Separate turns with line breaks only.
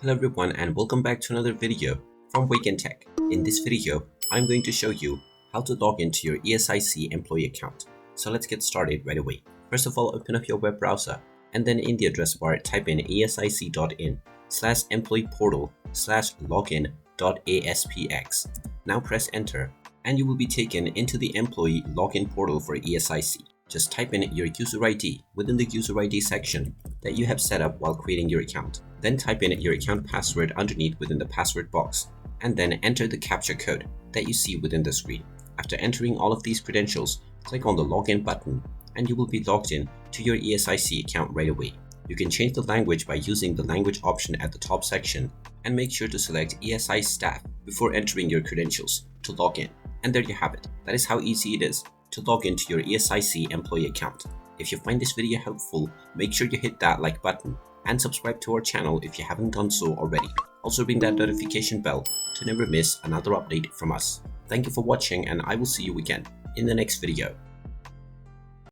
Hello everyone and welcome back to another video from Wake&Tech. In this video, I'm going to show you how to log into your ESIC employee account. So let's get started right away. First of all, open up your web browser and then in the address bar type in esic.in/employeeportal/login.aspx. Now press enter and you will be taken into the employee login portal for ESIC. Just type in your user ID within the user ID section that you have set up while creating your account. Then type in your account password underneath within the password box and then enter the captcha code that you see within the screen. After entering all of these credentials, click on the login button and you will be logged in to your ESIC account right away. You can change the language by using the language option at the top section and make sure to select ESI staff before entering your credentials to log in. And there you have it. That is how easy it is to log into your ESIC employee account. If you find this video helpful, make sure you hit that like button and subscribe to our channel if you haven't done so already. Also ring that notification bell to never miss another update from us. Thank you for watching and I will see you again in the next video.